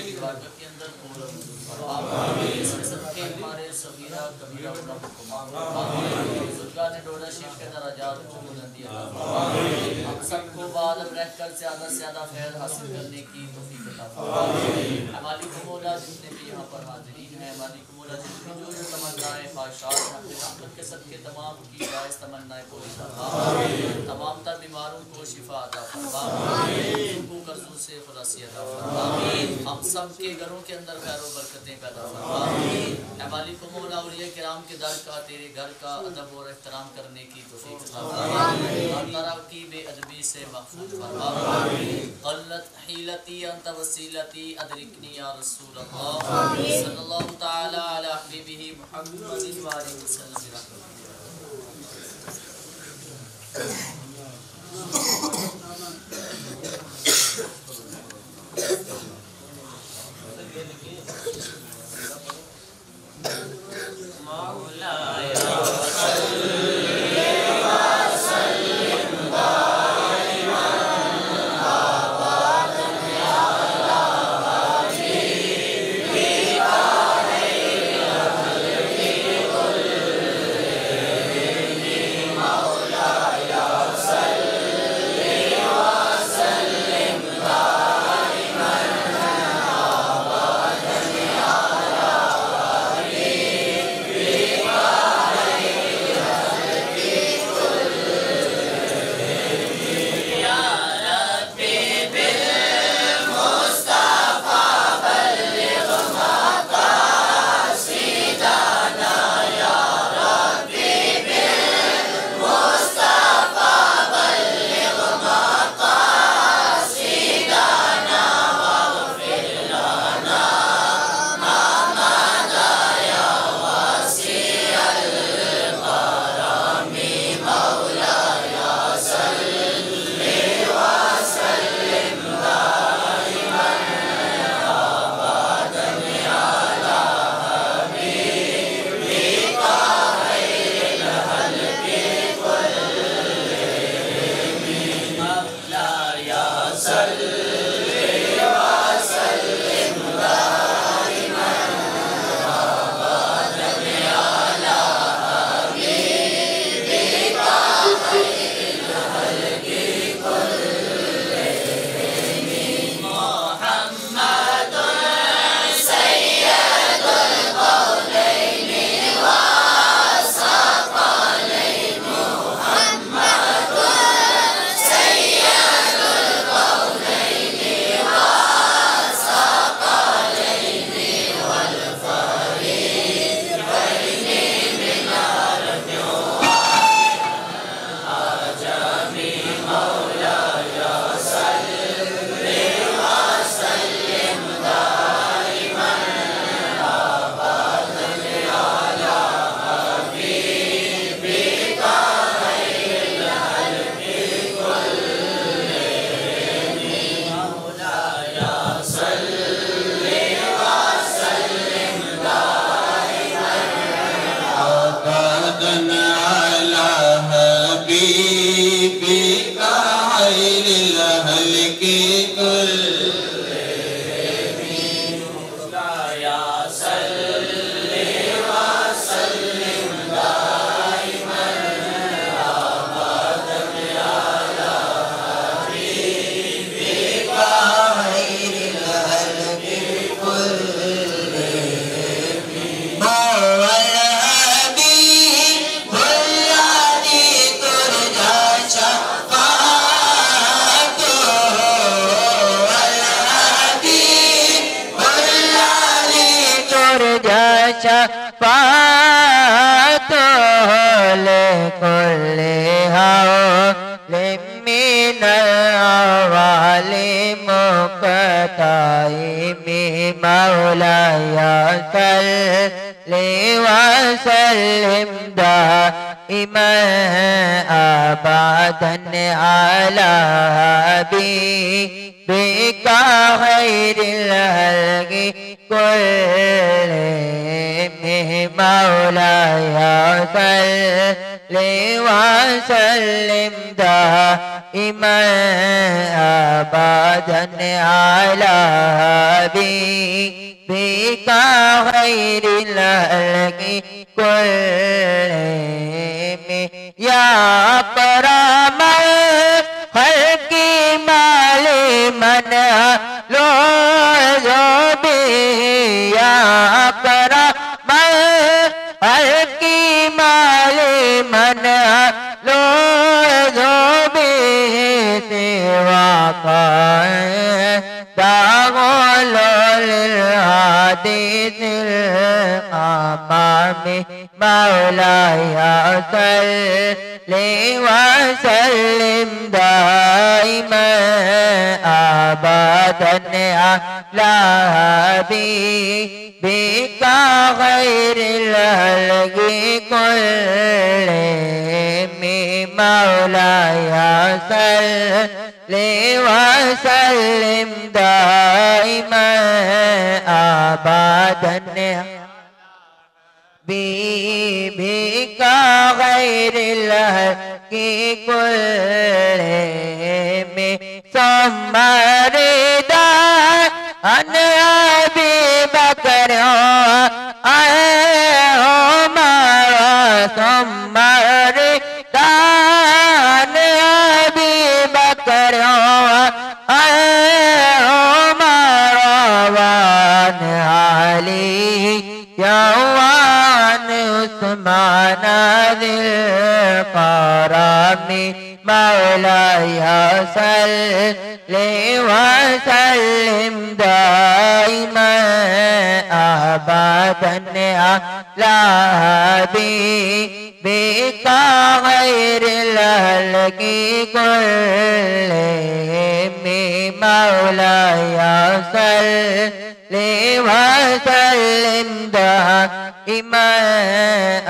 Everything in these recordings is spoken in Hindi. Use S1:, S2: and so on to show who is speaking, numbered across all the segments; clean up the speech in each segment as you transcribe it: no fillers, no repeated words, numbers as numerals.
S1: की बारगाह के अंदर पूरा आमीन। इसके सदके हमारे सगीरा कबीरा गुनाहों को माफ आमीन। बुजुर्गान डोडा शरीफ के दर्जात को बुलंदी अता फरमाएं। हम सबको बादल रहकर ज़्यादा खैर हासिल करने की तौफीक अता फरमाएं। मालिक मौला जितने भी यहाँ पर हाज़रीन हैं, मालिक मौला जितनी जो तमन्नाएं ख्वाहिशात अपने रहमत के सदके तमाम की जायज़ तमन्नाएं पूरी फरमाएं। तमाम तर बीमारों को शिफा अता फरमाएं। कर्ज़ों से खुलासी अता फरमाएं। हम सब के घरों के अंदर खैर और बरकतें पैदा फरमाएं। मालिक मौला औलिया किराम के दर का, तेरे घर का अदब और एहतराम करने की तौफीक अता फरमाएं। हर तरह की बेअदबी से महफूज फरमाएं। क़ल्लत हीलती अंत वसीलती अदरिकनी या रसूल अल्लाह सल्लल्लाहु तआला अला हबीबिही मुहम्मदिन व आलिहि वसल्लम।
S2: मौलाया सल्ली व सल्लिम दाइमन अबदन अला हबीबिका खैरिल खल्क़ि कुल्लिहिम या अकरमल खल्क़ि माली मन लो जो बिही या अकरमल खल्क़ि माली मन लो जो बिही सिवा लिल अमामी मौलाया सल्ली व सल्लिम दाइमन अबदन अला हबीबिका खैरिल खल्क़ि कुल्लिहिम मौलाया सल्ली व सल्लिम दाइमन अबदन बीबिका खैरिल खल्क़ि कुल्लिहिम सुम्मा रिदा अन अबी बकर उमर सुम्मा रिदा अन अबी बकर उमर वान अली यौवान उस्मान दिल क़रामी मौलाया सल्ली व सल्लिम दाइमन अबदन अला हबीबिका खैरिल खल्क़ि कुल्लिहिम मौलाया सल्ली व सल्लिम दाइमन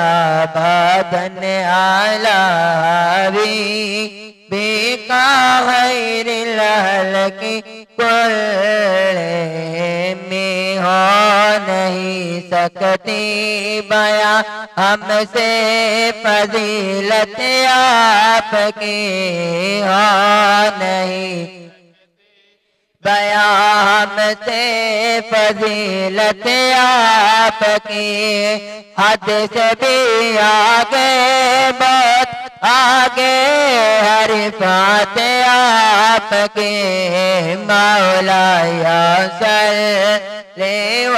S2: अबदन अला हबीबिका खैरिल खल्क़ि कुल्लिहिम हो नहीं सकती बयां हमसे फजीलत आपकी हो नहीं बयां हमसे फजीलत आपकी हद से भी आगे बहुत आगे हर बात आपके मौलाया सल्ली व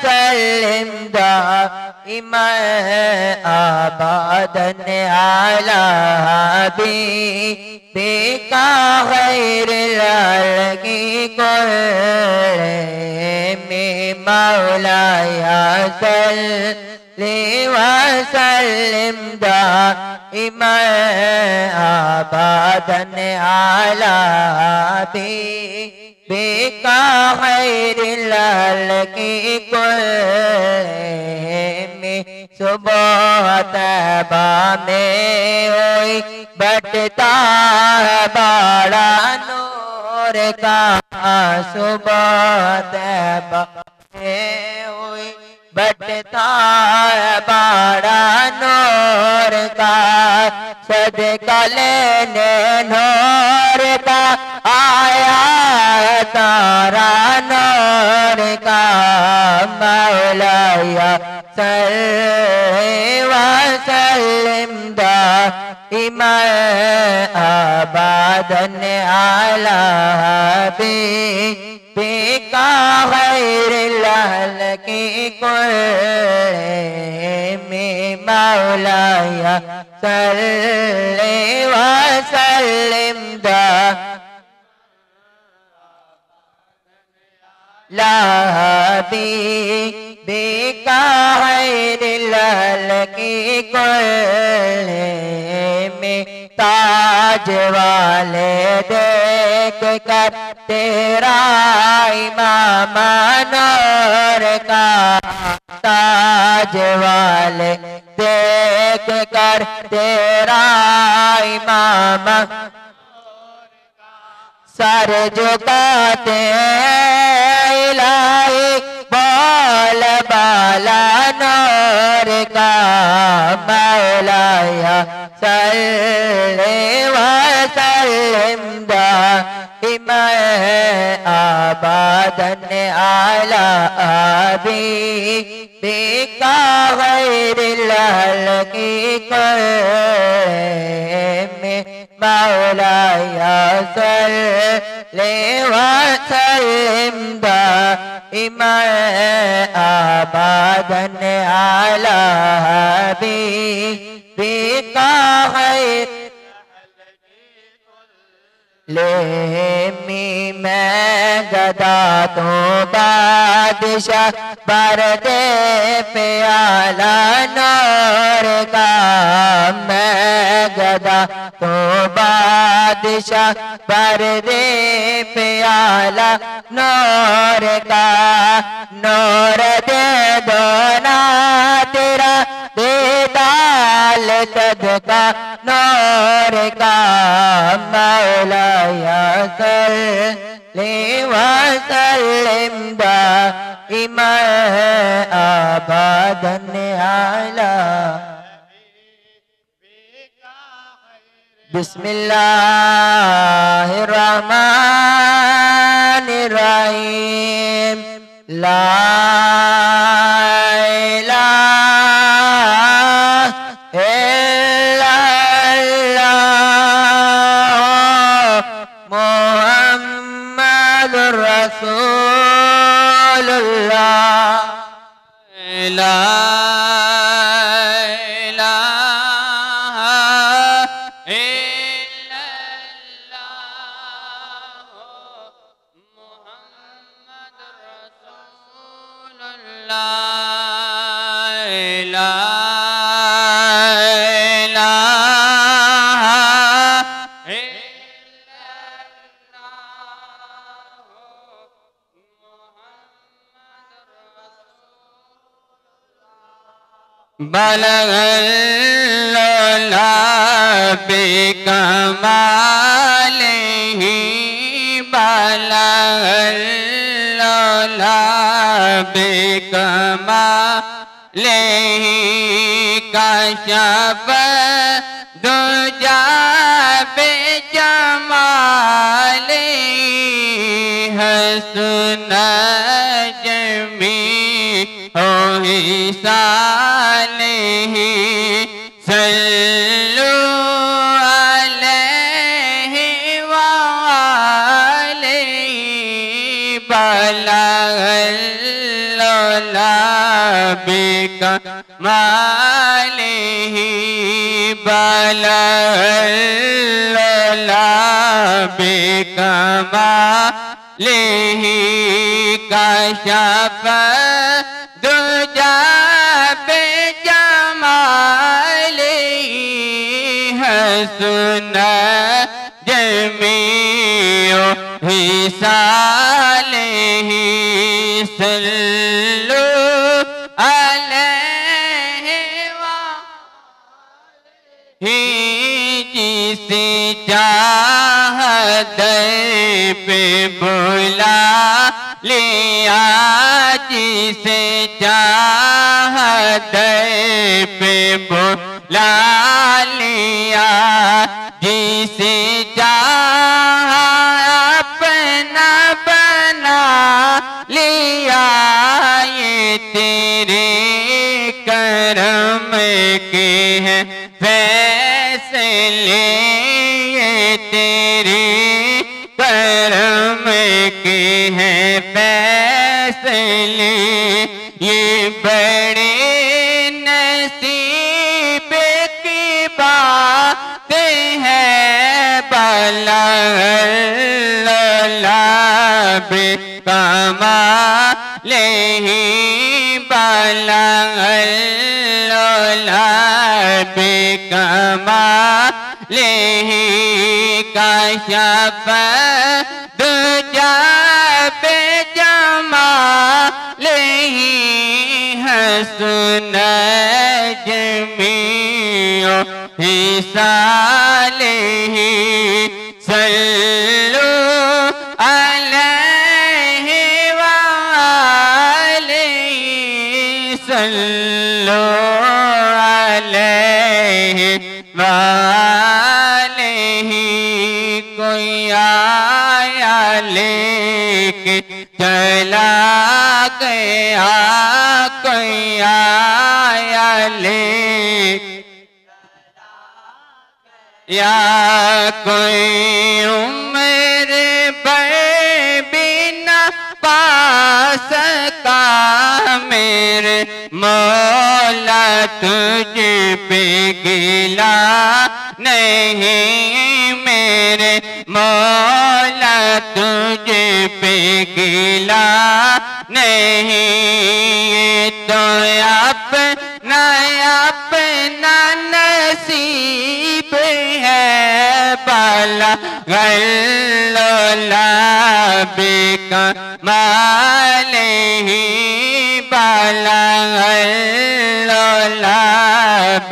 S2: सल्लिम दाइमन अबदन अला हबीबिका खैरिल खल्क़ि कुल्लिहिम मौलाया सल्ली व सल्लिम दाइमन अबदन अला हबीबिका खैरिल खल्क़ि कुल्लिहिम सुबह तैबा में हुई बटता है बड़ा नूर का सुबह तैबा में हुई बटता है बड़ा नूर का सदका लेने नूर का आया तारा नूर का मौलाया सल्ली व सल्लिम दाइमन अबदन अला हबीबिका खैरिल खल्क़ि कुल्लिहिम मौलाया सल्ली व सल्लिम अला हबीबिका खैरिल खल्क़ि कुल्लिहिम ताज वाले देख कर तेरा इमाम नूर का ताज वाले देख कर तेरा इमाम सर झुकाते इलाही बोल बाला नूर सल्ले वसल्लिम दाइमन अबदन अला हबीबिका खैरिल खल्क़ि कुल्लिहिम मौलाया सल्ले वसल्लिम दाइमन अबदन अला हबीबिका खैरिल लेमी मैं गदा तो बादशाह पर्दे पे आला नूर का मैं गदा तो बादशाह पर्दे पे आला नूर का नूर दे दो ना तेरा देदाल सदका नूर का मौलाया सल्ले वसल्लिम दाइमन अबदन अला बिस्मिल्लाहिर्रहमानिर्रहीम ला बलगल्ला बिकमालिही बलगल्ला बिकमालिही कशफ दुजा बिजमालिही हसन जमी हो सालिही सल्लु अलैहि वालिही बलगल्ला बिकमालिही बलगल्ला बिकमालिही कशफ दुजा बिजमालिही हसन जमीओ हिसालिही सल्लु अलैहि वालिही जिसे चाहत पे बुला लिया जिसे चाहत पे बुला लिया जिसे चाह अपना बना लिया ये तेरे करम के हैं फैसले ये तेरे करम के हैं फैसले ये बड़े नसीब की बातें हैं बलगल्ला बिकमालिही बलगल्ला बिकमालिही कशफ दुजा बिजमालिही हसन जमीओ हिसालिही सल्लु अलैहि वालिही सल्लु अलैहि वालिही चला गया कोई आया ले या कोई उम्र भर बिना पा सका मेरे मौला तुझ पे गिला नहीं मेरे मौला तुझ पे गिला नहीं तो अपना नसीब है बाला गल्लोला बेका माले ही बाला गल्लोला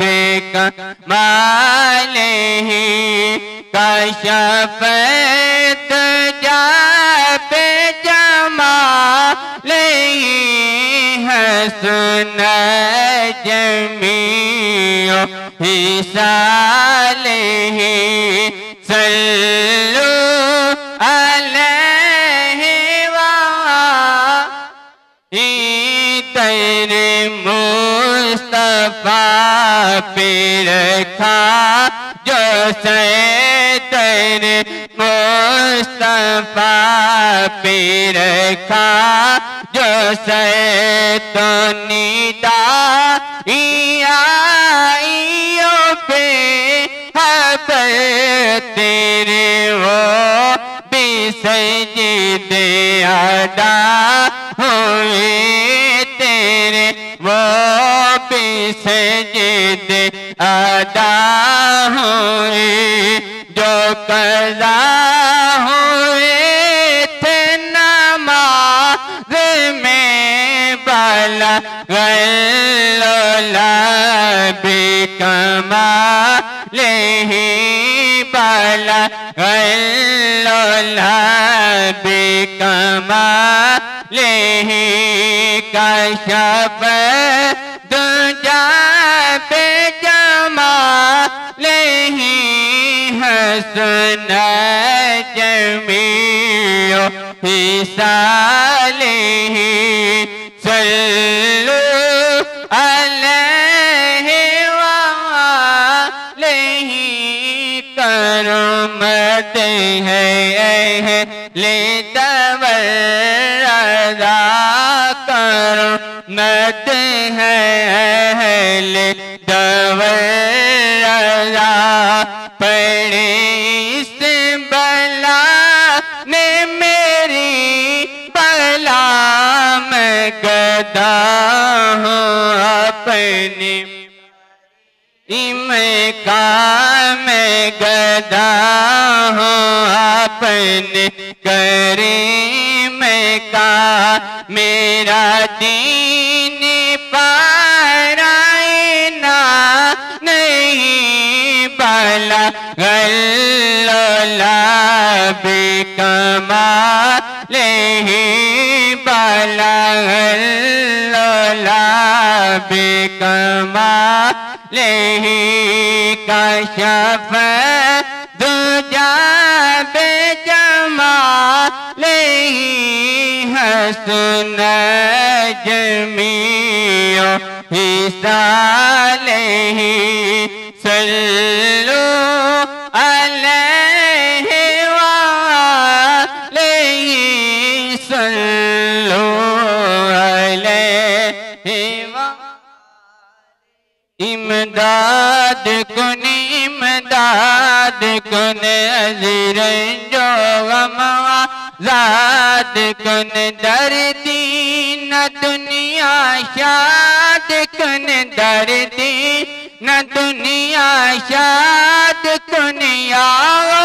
S2: बेका माले ही कशफ तुझा पे जमा ले हसन जमियो हिसाले सल्लु अलैहि तेरे मुस्तफा पे रखा जो से तेरे मुस्तफा पे रखा जो से तो निदा पे हबर तेरे वो भी सजदे अदा हुए तेरे वो भी सजदे अदा हुए जो कज़ा हुए थे नमाज़ में बाला गल्लोला बेकमा ले बाला गल्लोला बेकमा ले कशफ दुजा पे जमा ले हसन जमियो हिसाले सल्लु अलैहि करमत है ले दवर रज़ा करमत है ले दवर रज़ा पड़े इस बला ने मेरी बला में गदा हूँ अपनी मैं गदा हूँ अपने करीम का मेरा दीन पारायना नहीं बाला गल्लोला बेकमा ले बाला गल्लोला बेकमा ले कशफ दुजा बेजमा ले हसन जमियो हिसाले सल्लु अलैहि सल्लु अलैहि इमदाद कुन अज़ीर जो गमवा ज़ाद कुन दर्दी न दुनिया शाद कुन दर्दी न दुनिया शाद कुन याओ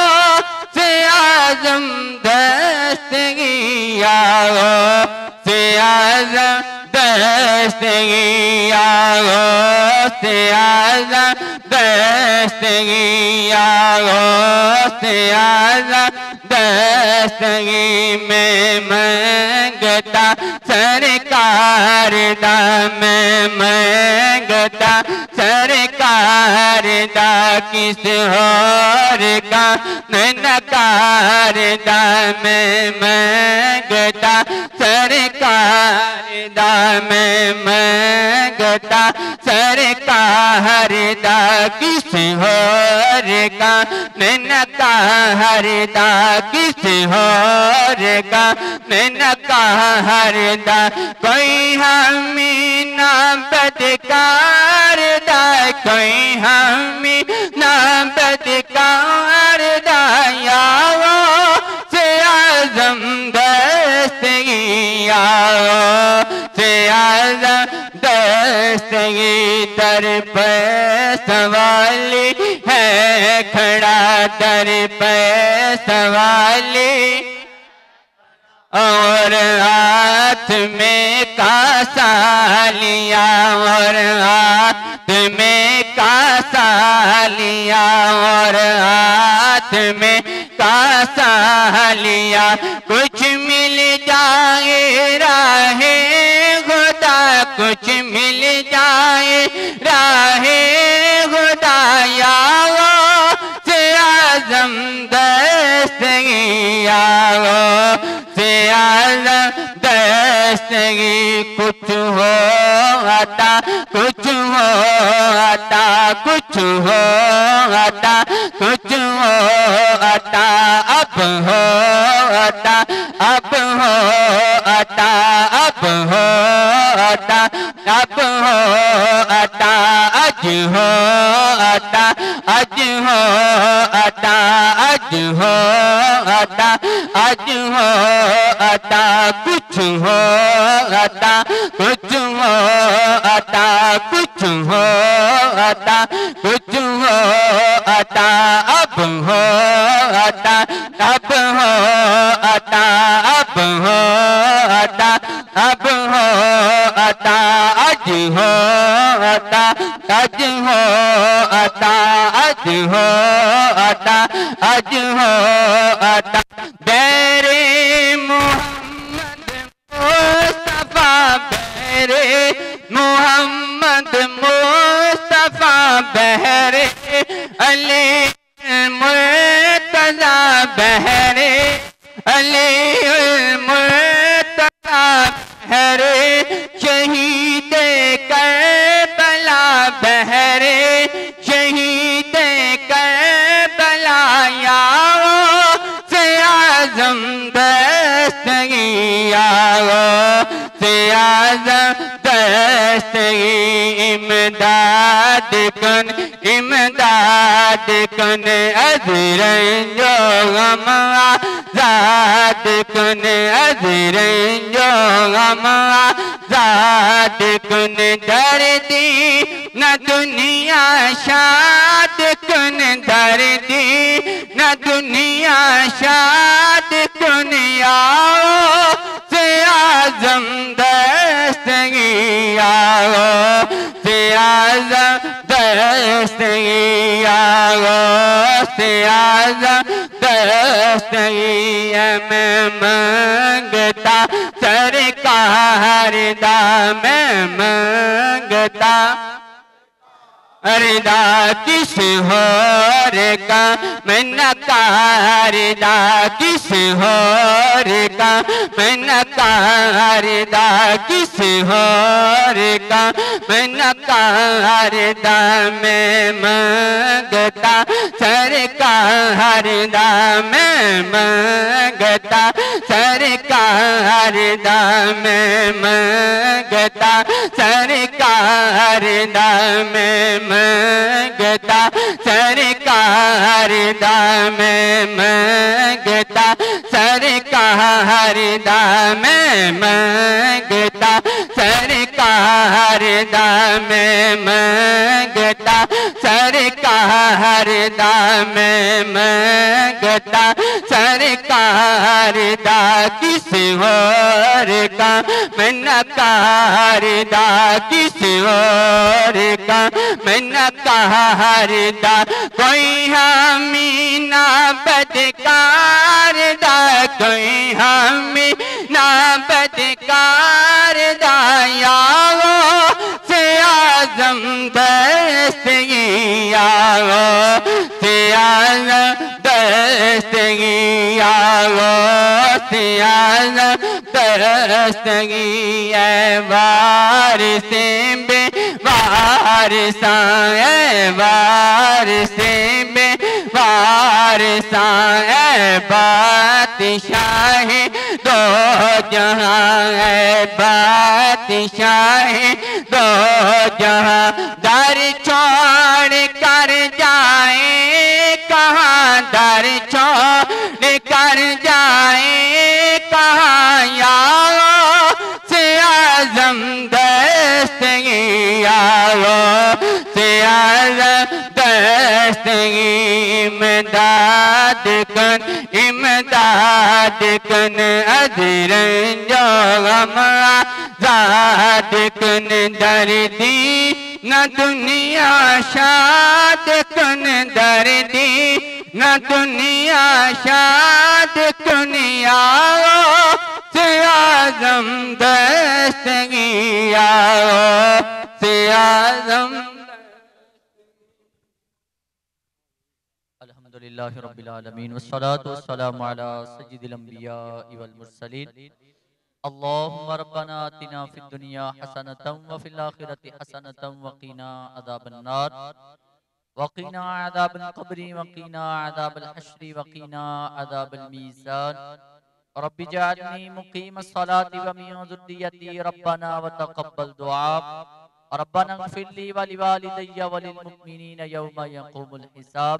S2: से आज़म दस्तगियाओ से आज़म दस्तगियाओ से आज़म दस्तगियाओ से आज़म दस्तगी में मंगता सरकार दा मैं मंगता सरकार दा किस और का नकार दा मैं मंगता सरकार दा मैं मंगता सरकार दा किस और का नकार दा किस और का नकार दा कोई हमें ना बदकार दा कोई हमें ना बदकार दा याओ से आज़म दस्तगी आओ से आज़म दस्तगी दर पे सवाली है खड़ा दर पे सवाली और हाथ में कासा लिया और हाथ में कासा लिया और हाथ में कासा लिया कुछ मिल जाए राहे खुदा कुछ मिल जाए राहे खुदा याओ से आज़म दस्तगी आओ से आज़म दस्तगी कुछ हो आता कुछ हो आता कुछ हो आता कुछ हो आता अब हो आता अब हो आता अब हो आता अब हो आता अज हो आता अज हो आता अज हो आता अज हो आता कुछ हो आता कुछ हो आता कुछ हो आता कुछ हो आता अब हो आता अब हो आता अब हो आता अब हो आता अज हो आता अज हो आता अज हो आता अज हो आता बेरे मोहम्मद मुस्तफा बेरे मोहम्मद मुस्तफा बहरे अली मुर्तज़ा बहरे अली मुर्तज़ा बहरे शहीद करबला बहरे शहीद करबला याओ से आज़म दस्तगी आओ से आज़म दस्तगी इमदाद कन अज़रन जो गम आज़ाद कन अज़रन जो गम आज़ाद कन दर्दी न दुनिया शाद कन दर्दी न दुनिया शाद कन आओ से आज़म दस्तगी आओ से आज़म दस्तगी आओ से आज़म दस्तगी मैं मंगता सरकार दा मैं मंगता अरदा किस होर का मैं नकार दा किस होर का मैं नकार दा किस होर का मैं नकार दा मैं मंगता सरकार दा मैं मंगता सरकार दा मैं मंगता सरकार दा मैं मंगता सरकार दा मैं मंगता सरकार दा मैं मंगता सरकार दा मैं मंगता सरकार दा मैं मंगता सरकार दा किस और का मैं नकार दा किस और का मैं नकार दा कोई हामी ना बदकार दा कोई हामी ना बदकार दा यारो से आजम दस्तगी यारो से आजम दस्तगी यारो से आजम दस्तगी है वारिसे बे वारिसा है वारिसे बे वारिसा है बादशाह दो जहां है बादशाह दो जहां दर छोड़ कर जाए कहाँ दर छोड़ कर जाए कहाँ यारो से आजम दस्तगी यारो से आजम दस्तगी इमदाद कन अजरन जो गम आजाद कन दर्दी न दुनिया शाद कन दर्दी न दुनिया शाद कन यारो से आजम दस्तगी यारो से आजम
S1: अल्हम्दुलिल्लाहि रब्बिल आलमीन वस्सलातु वस्सलामु अला सय्यिदिल अंबिया वल मुरसलीन अल्लाहुम्मा रब्बना आतिना फिद दुनिया हसनतम व फिल आखिरति हसनतम व क़ीना अज़ाबन नार व क़ीना अज़ाबल क़ब्रि व क़ीना अज़ाबल हश्रि व क़ीना अज़ाबल मीज़ान रब्बि जअलनी मुक़ीमस सलाति व मिन ज़ुर्रिय्यति रब्बना व तक़ब्बल दुआ रब्बना इग़फिर ली व लिवालिदैया व लिल मुमिनीना यौमा यक़ूमुल हिसाब।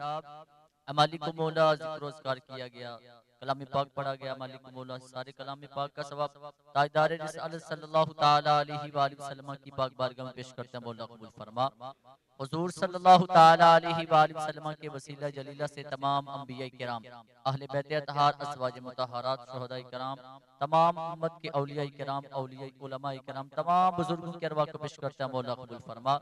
S1: मालिक मौला ज़िक्र अस्कार किया गया, कलाम पाक पढ़ा गया। मालिक मौला सारे कलाम पाक का सवाब ताजदार रिसालत सल्लल्लाहु ताला अलैहि वसल्लम की पाक बारगाह में पेश करते हैं। मौला कबूल फरमा। हुजूर सल्लल्लाहु ताला अलैहि वसल्लम के वसीला जलीला से तमाम अंबिया किराम, अहले बैत अतहार, अज़वाज मुतहहरात, शुहदा किराम, तमाम उम्मत के औलिया किराम, औलिया उलमा किराम, तमाम बुजुर्गों के अरवाह को पेश करते हैं। मौला कबूल फरमा।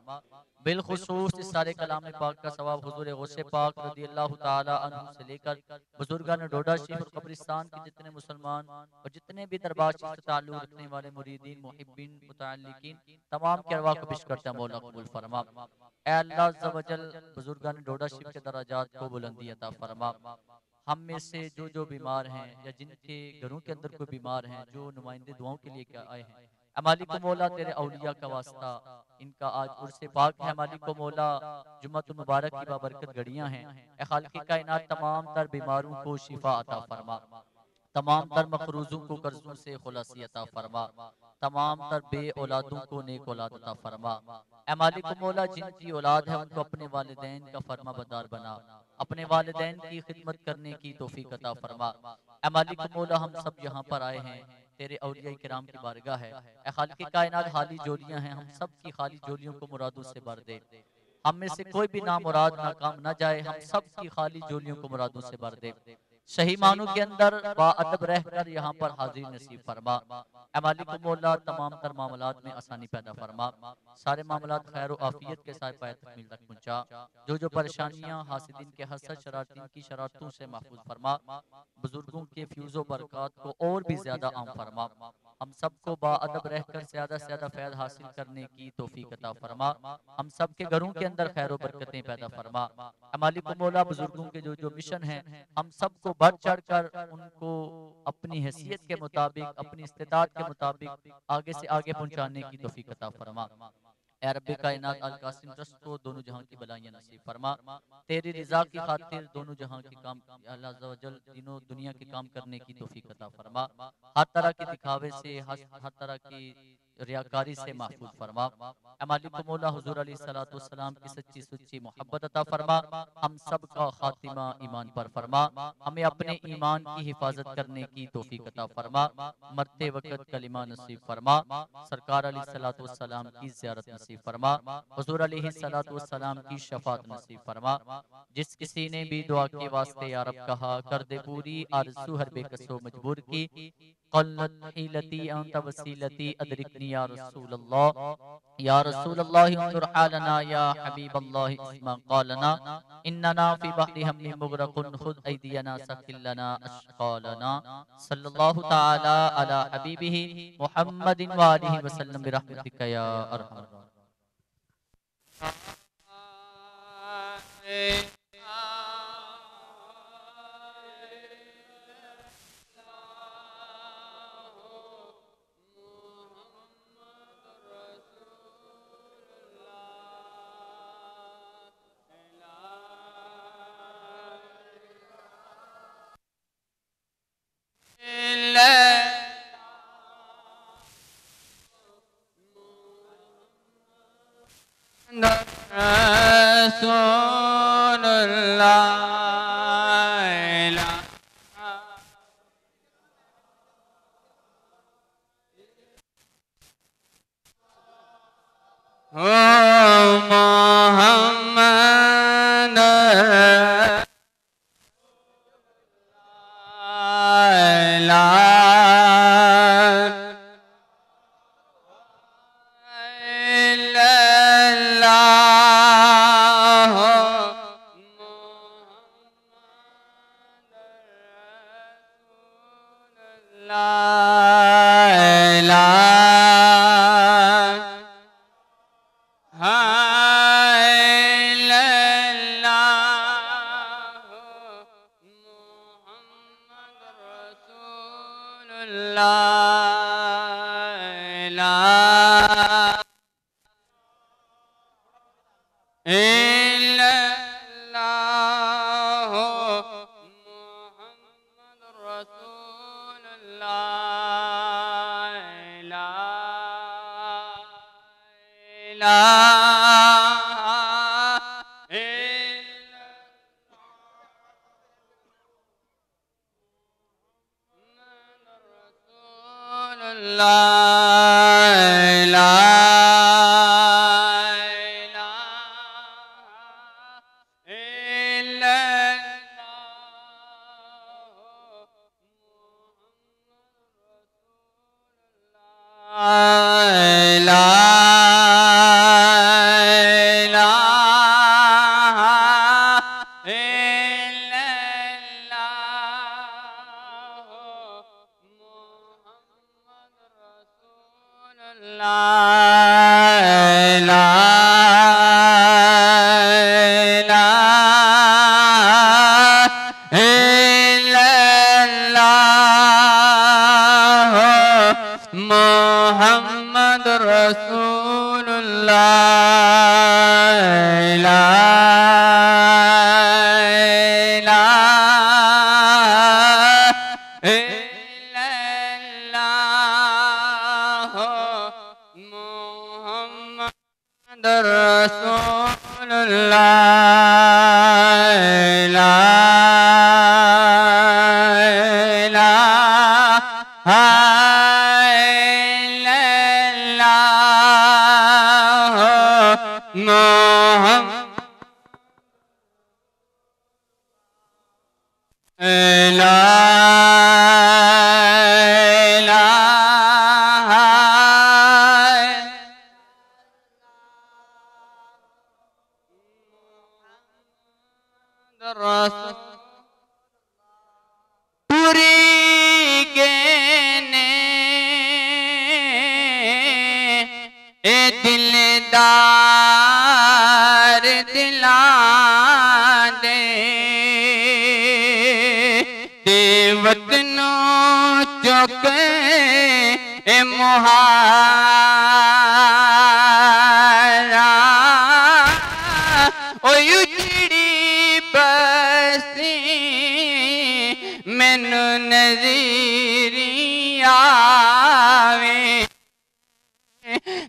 S1: बिलखुसूस इस सारे कलाम पाक का सवाब हुजूर गौसे पाक रज़ियल्लाहु ताला अन्हु से लेकर बुजुर्गान डोडा शरीफ और कब्रिस्तान के जितने मुसलमान और जितने भी दरबार शरीफ से ताल्लुक़ रखने वाले मुरीदीन, मुहिब्बीन, मुतअल्लिकीन तमाम के अरवाह को पेश करते हैं। मौला कबूल फरमा। ऐ अल्लाह अज़्ज़ व जल बुजुर्गान डोडा शरीफ के दराजात को बुलंदी अता फरमा। हम में से जो बीमार हैं या जिनके घरों के अंदर कोई बीमार हैं, जो नुमाइंदे दुआओं के लिए आए हैं, मालिक मौला तेरे औलिया का वास्ता, इनका आज उर्से पाक है। मालिक मौला जुम्मतुल मुबारक की बाबरकत घड़ियां हैं। ए खालिक़ कायनात तमाम तर बीमारों को शिफा अता फरमा, तमाम तर मखरूजों को कर्जों से खुलासी अता फरमा, तमाम तर बे औलादों को नेक औलाद अता फरमा। ए मालिक मौला जिनकी औलाद है उनको अपने वालिदैन का फरमा बरदार बना, अपने वालिदैन की खिदमत करने की तौफीक अता फरमा। ए मालिक मौला हम सब यहाँ पर आए हैं, तेरे औलिया किराम की बारगाह है। ए खालिक़ कायनात खाली झोलियां हैं, हम सब की खाली झोलियों को मुरादों से भर दे। हम में से कोई भी ना मुराद ना काम ना जाए, हम सब की खाली झोलियों को मुरादों से भर दे। सही मानों के अंदर बाअदब रहकर यहाँ पर हाजिर नसीब फरमा। ए मालिक मौला तमाम तर मामलात में आसानी पैदा फरमा, सारे मामलात खैर व आफियत के साथ पाए तकमील तक पहुँचा। जो परेशानियाँ हासिदीन के हसद शरारतीन की शरारतों से महफूज फरमा, बुजुर्गों के फ्यूज़ो बरक़ात को और भी ज्यादा आम फरमा। हम सबको बाअदब रहकर ज्यादा से ज्यादा फैज़ हासिल करने की तौफीक अता फरमा। हम सब के घरों के अंदर खैर व बरकतें पैदा फरमा। मालिक मौला बुजुर्गों के जो मिशन है, हम सबको बढ़ चढ़ कर उनको अपनी हैसियत के मुताबिक, अपनी इस्तेताद के मुताबिक आगे से आगे पहुँचाने की तौफीक अता फरमा। ऐ रब्बे कायनात अल कासिम ट्रस्ट को दोनों जहां की भलाइयां नसीब फरमा। तेरी रिजा की खातिर दोनों जहां के काम, अल्लाह अज़्ज़ व जल तीनों दुनिया के काम करने की तौफीक अता फरमा। हर तरह के दिखावे से, हर तरह की रियाकारी से महफूज फरमा। ऐ मालिक मौला हुजूर अलैहिस्सलाम की सच्ची सुच्ची मोहब्बत अता फरमा। हम सब का खातिमा ईमान पर फरमा। हमें अपने ईमान की हिफाजत करने की तौफीक अता फरमा। मरते वक्त कलिमा नसीब फरमा। सरकार अलैहिस्सलाम की ज़ियारत नसीब फरमा। हुजूर अलैहिस्सलाम की शफात नसीब फरमा। जिस किसी ने भी दुआ के वास्ते या रब कहा, कर दे पूरी आरज़ू हर बेकसो मजबूर की। क़ल्लत हीलती अंत वसीलती अदरिकनी या रसूल अल्लाह, या रसूल अल्लाह उन्जुर हालना, या हबीब अल्लाह इस्मा क़ालना, इन्नना फी बहरि हम्मी मुग़रक़ुन खुद ऐदियना सकिलना अशक़ालना। सल्लल्लाहु तआला अला हबीबिही मुहम्मदिन व आलिहि वसल्लम बिरहमतिका या अरहमर राहिमीन।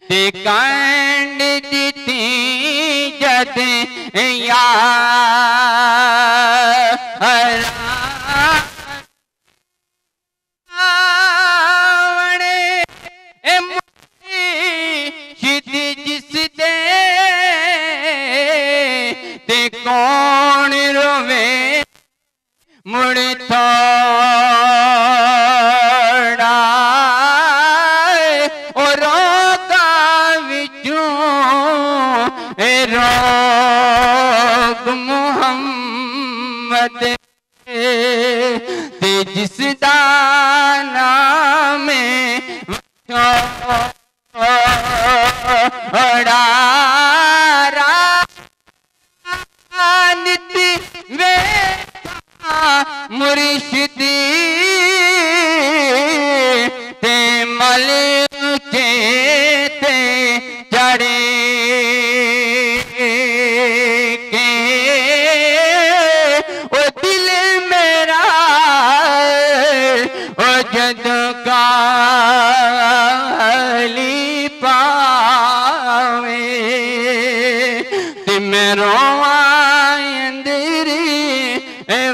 S2: ते कांड दिती जद यार कौन रोवे मुड़ थोड़ा और रोगा विचों रोग मुहम्मद ते जिस दाना में छोड़ा मुर्शिदी ते मल ते चढ़े के ओ दिल मेरा ओ जद काली पावे ते मैं रोवां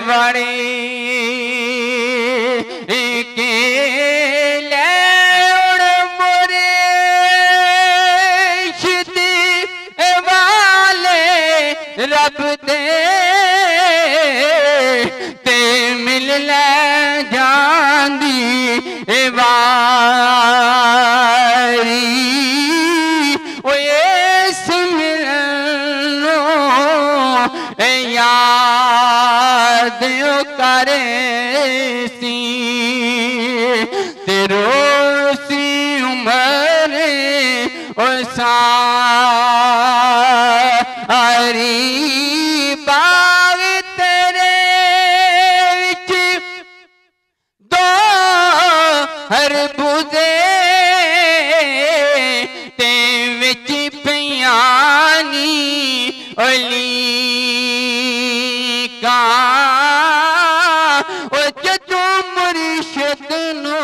S2: बड़ी के ले मोरे शिदी वाले रब दे ते मिल ले जांदी वारी ओ इस मिलनो याद करे सी तेरो सी उम्र ओ सारी बाग तेरे विच दो हरबूजे ते विच पियानी ओली का ओ जदों मुर्शिद नो